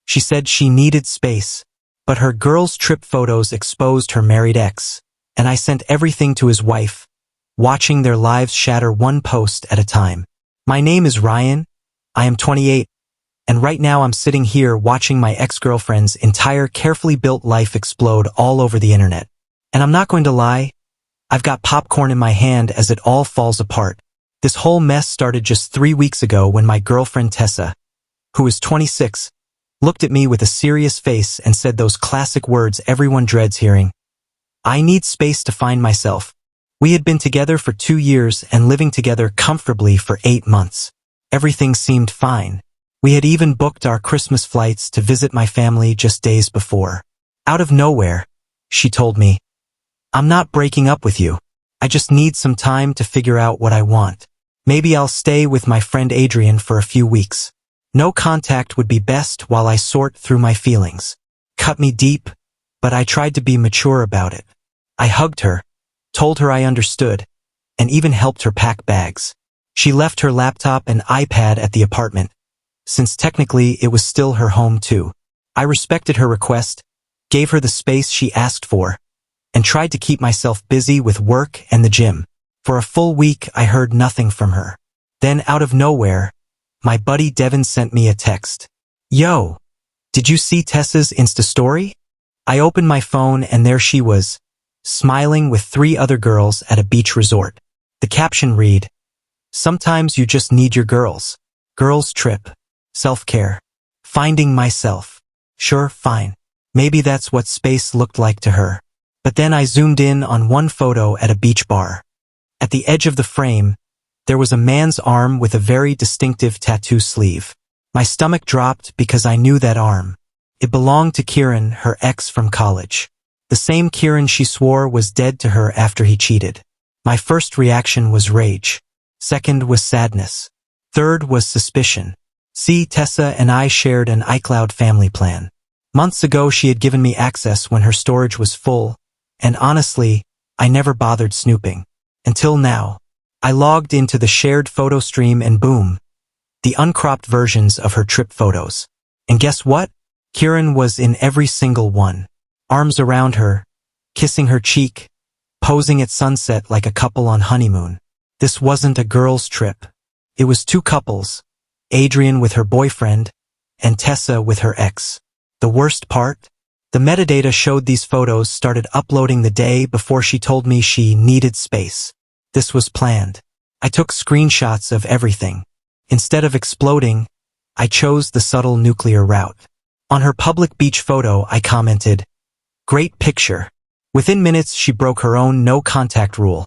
She said she needed space, but her girls' trip photos exposed her married ex, and I sent everything to his wife, watching their lives shatter one post at a time. My name is Ryan, I am 28, and right now I'm sitting here watching my ex-girlfriend's entire carefully built life explode all over the internet. And I'm not going to lie, I've got popcorn in my hand as it all falls apart. This whole mess started just 3 weeks ago when my girlfriend Tessa, who is 26, looked at me with a serious face and said those classic words everyone dreads hearing. I need space to find myself. We had been together for 2 years and living together comfortably for 8 months. Everything seemed fine. We had even booked our Christmas flights to visit my family just days before. Out of nowhere, she told me, I'm not breaking up with you. I just need some time to figure out what I want. Maybe I'll stay with my friend Adrian for a few weeks. No contact would be best while I sort through my feelings. Cut me deep, but I tried to be mature about it. I hugged her, told her I understood, and even helped her pack bags. She left her laptop and iPad at the apartment, since technically it was still her home too. I respected her request, gave her the space she asked for, and tried to keep myself busy with work and the gym. For a full week, I heard nothing from her. Then, out of nowhere, my buddy Devin sent me a text. Yo, did you see Tessa's Insta story? I opened my phone and there she was, smiling with 3 other girls at a beach resort. The caption read, sometimes you just need your girls. Girls trip. Self-care. Finding myself. Sure, fine. Maybe that's what space looked like to her. But then I zoomed in on one photo at a beach bar. At the edge of the frame, there was a man's arm with a very distinctive tattoo sleeve. My stomach dropped because I knew that arm. It belonged to Kieran, her ex from college. The same Kieran she swore was dead to her after he cheated. My first reaction was rage. Second was sadness. Third was suspicion. See, Tessa and I shared an iCloud family plan. Months ago she had given me access when her storage was full, and honestly, I never bothered snooping. Until now. I logged into the shared photo stream and boom, the uncropped versions of her trip photos. And guess what? Kieran was in every single one. Arms around her, kissing her cheek, posing at sunset like a couple on honeymoon. This wasn't a girls' trip. It was 2 couples, Adrian with her boyfriend, and Tessa with her ex. The worst part? The metadata showed these photos started uploading the day before she told me she needed space. This was planned. I took screenshots of everything. Instead of exploding, I chose the subtle nuclear route. On her public beach photo, I commented, "Great picture." Within minutes, she broke her own no-contact rule,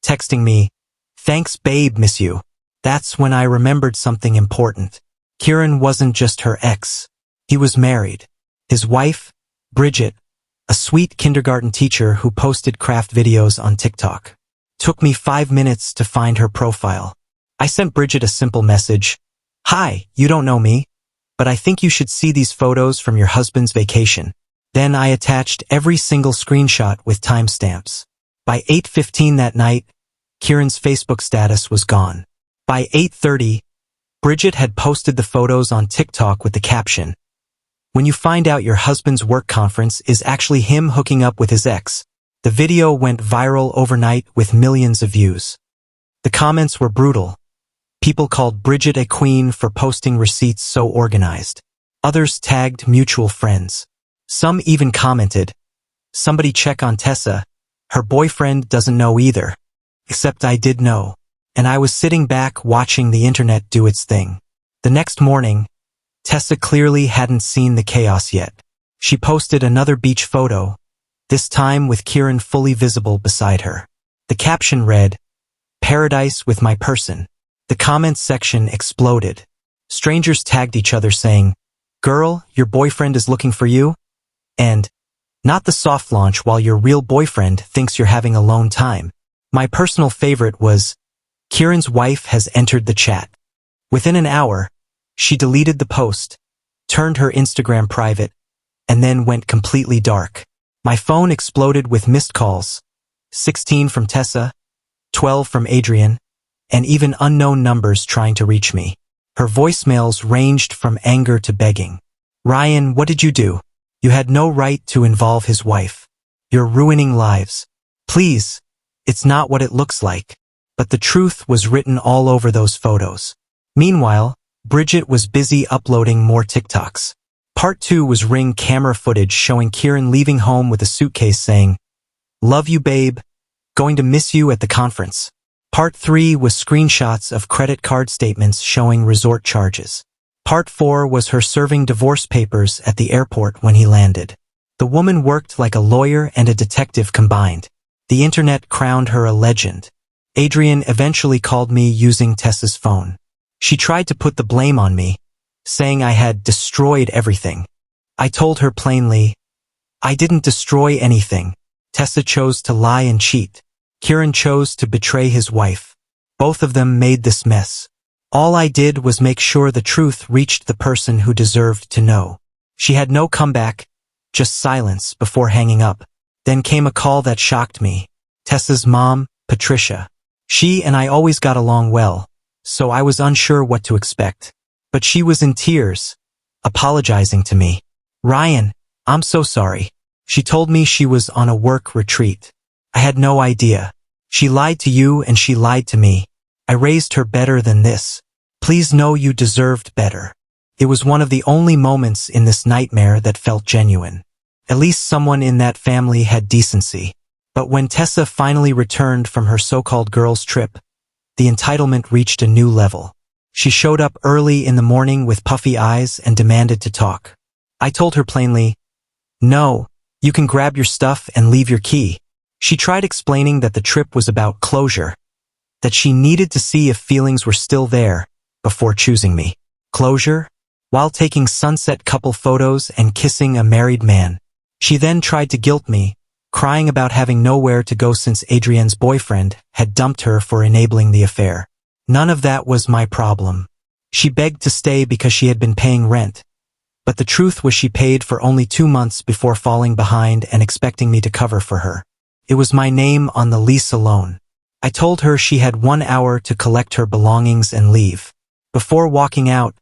texting me, "Thanks babe, miss you." That's when I remembered something important. Kieran wasn't just her ex. He was married. His wife, Bridget, a sweet kindergarten teacher who posted craft videos on TikTok. Took me 5 minutes to find her profile. I sent Bridget a simple message. "Hi, you don't know me, but I think you should see these photos from your husband's vacation." Then I attached every single screenshot with timestamps. By 8:15 that night, Kieran's Facebook status was gone. By 8:30, Bridget had posted the photos on TikTok with the caption, "When you find out your husband's work conference is actually him hooking up with his ex." The video went viral overnight with millions of views. The comments were brutal. People called Bridget a queen for posting receipts so organized. Others tagged mutual friends. Some even commented, "Somebody check on Tessa. Her boyfriend doesn't know either." Except I did know. And I was sitting back watching the internet do its thing. The next morning, Tessa clearly hadn't seen the chaos yet. She posted another beach photo, this time with Kieran fully visible beside her. The caption read, "Paradise with my person." The comments section exploded. Strangers tagged each other saying, "Girl, your boyfriend is looking for you?" And, "Not the soft launch while your real boyfriend thinks you're having alone time." My personal favorite was, "Kieran's wife has entered the chat." Within an hour, she deleted the post, turned her Instagram private, and then went completely dark. My phone exploded with missed calls, 16 from Tessa, 12 from Adrian, and even unknown numbers trying to reach me. Her voicemails ranged from anger to begging. Ryan, what did you do? You had no right to involve his wife. You're ruining lives. Please, it's not what it looks like. But the truth was written all over those photos. Meanwhile, Bridget was busy uploading more TikToks. Part 2 was Ring camera footage showing Kieran leaving home with a suitcase saying, "Love you, babe. Going to miss you at the conference." Part 3 was screenshots of credit card statements showing resort charges. Part 4 was her serving divorce papers at the airport when he landed. The woman worked like a lawyer and a detective combined. The internet crowned her a legend. Adrian eventually called me using Tessa's phone. She tried to put the blame on me, saying I had destroyed everything. I told her plainly, I didn't destroy anything. Tessa chose to lie and cheat. Kieran chose to betray his wife. Both of them made this mess. All I did was make sure the truth reached the person who deserved to know. She had no comeback, just silence before hanging up. Then came a call that shocked me. Tessa's mom, Patricia. She and I always got along well, so I was unsure what to expect. But she was in tears, apologizing to me. Ryan, I'm so sorry. She told me she was on a work retreat. I had no idea. She lied to you and she lied to me. I raised her better than this. Please know you deserved better. It was one of the only moments in this nightmare that felt genuine. At least someone in that family had decency. But when Tessa finally returned from her so-called girls' trip, the entitlement reached a new level. She showed up early in the morning with puffy eyes and demanded to talk. I told her plainly, "No, you can grab your stuff and leave your key." She tried explaining that the trip was about closure, that she needed to see if feelings were still there before choosing me. Closure? While taking sunset couple photos and kissing a married man. She then tried to guilt me, crying about having nowhere to go since Adrienne's boyfriend had dumped her for enabling the affair. None of that was my problem. She begged to stay because she had been paying rent. But the truth was she paid for only 2 months before falling behind and expecting me to cover for her. It was my name on the lease alone. I told her she had 1 hour to collect her belongings and leave. Before walking out,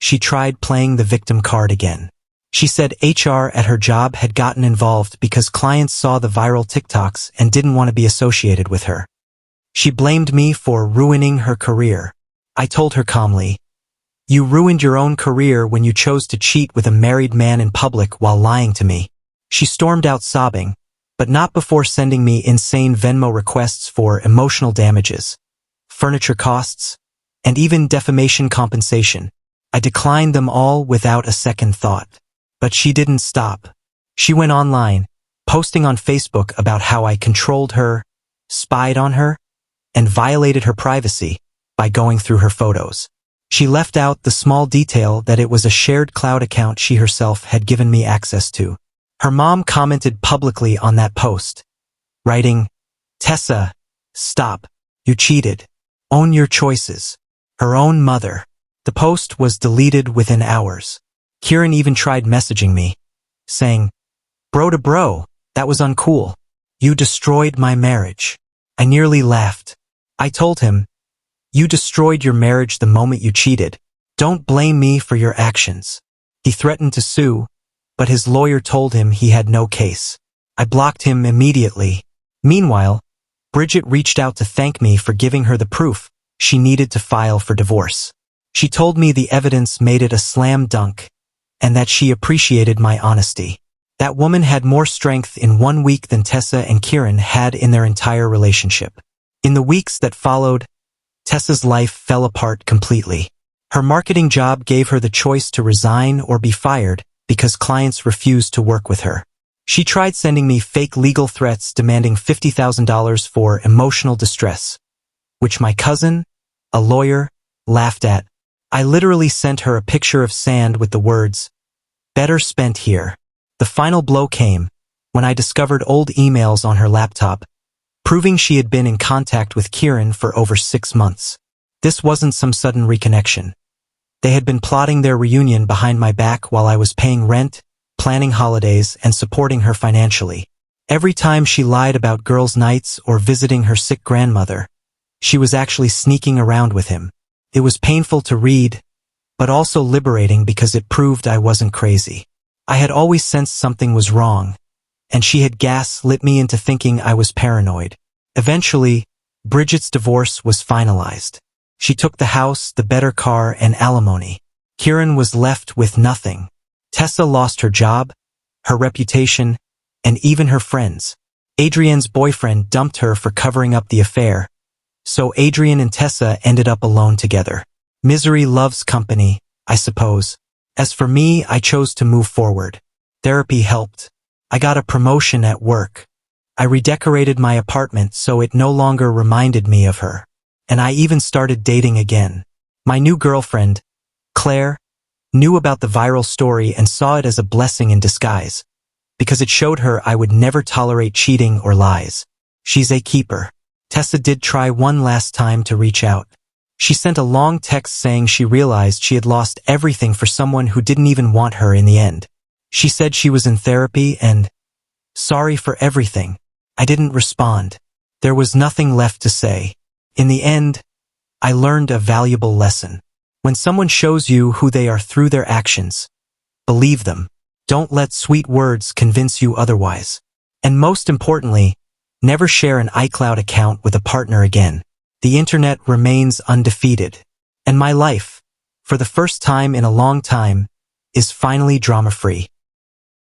she tried playing the victim card again. She said HR at her job had gotten involved because clients saw the viral TikToks and didn't want to be associated with her. She blamed me for ruining her career. I told her calmly, "You ruined your own career when you chose to cheat with a married man in public while lying to me." She stormed out sobbing, but not before sending me insane Venmo requests for emotional damages, furniture costs, and even defamation compensation. I declined them all without a second thought. But she didn't stop. She went online, posting on Facebook about how I controlled her, spied on her, and violated her privacy by going through her photos. She left out the small detail that it was a shared cloud account she herself had given me access to. Her mom commented publicly on that post, writing, "Tessa, stop. You cheated. Own your choices." Her own mother. The post was deleted within hours. Kieran even tried messaging me, saying, "Bro to bro, that was uncool. You destroyed my marriage." I nearly laughed. I told him, "You destroyed your marriage the moment you cheated. Don't blame me for your actions." He threatened to sue, but his lawyer told him he had no case. I blocked him immediately. Meanwhile, Bridget reached out to thank me for giving her the proof she needed to file for divorce. She told me the evidence made it a slam dunk, and that she appreciated my honesty. That woman had more strength in 1 week than Tessa and Kieran had in their entire relationship. In the weeks that followed, Tessa's life fell apart completely. Her marketing job gave her the choice to resign or be fired because clients refused to work with her. She tried sending me fake legal threats demanding $50,000 for emotional distress, which my cousin, a lawyer, laughed at. I literally sent her a picture of sand with the words, "Better spent here." The final blow came when I discovered old emails on her laptop, proving she had been in contact with Kieran for over 6 months. This wasn't some sudden reconnection. They had been plotting their reunion behind my back while I was paying rent, planning holidays, and supporting her financially. Every time she lied about girls' nights or visiting her sick grandmother, she was actually sneaking around with him. It was painful to read, but also liberating because it proved I wasn't crazy. I had always sensed something was wrong, and she had gaslit me into thinking I was paranoid. Eventually, Bridget's divorce was finalized. She took the house, the better car, and alimony. Kieran was left with nothing. Tessa lost her job, her reputation, and even her friends. Adrienne's boyfriend dumped her for covering up the affair, so Adrienne and Tessa ended up alone together. Misery loves company, I suppose. As for me, I chose to move forward. Therapy helped. I got a promotion at work. I redecorated my apartment so it no longer reminded me of her. And I even started dating again. My new girlfriend, Claire, knew about the viral story and saw it as a blessing in disguise, because it showed her I would never tolerate cheating or lies. She's a keeper. Tessa did try one last time to reach out. She sent a long text saying she realized she had lost everything for someone who didn't even want her in the end. She said she was in therapy and sorry for everything. I didn't respond. There was nothing left to say. In the end, I learned a valuable lesson. When someone shows you who they are through their actions, believe them. Don't let sweet words convince you otherwise. And most importantly, never share an iCloud account with a partner again. The internet remains undefeated. And my life, for the first time in a long time, is finally drama-free.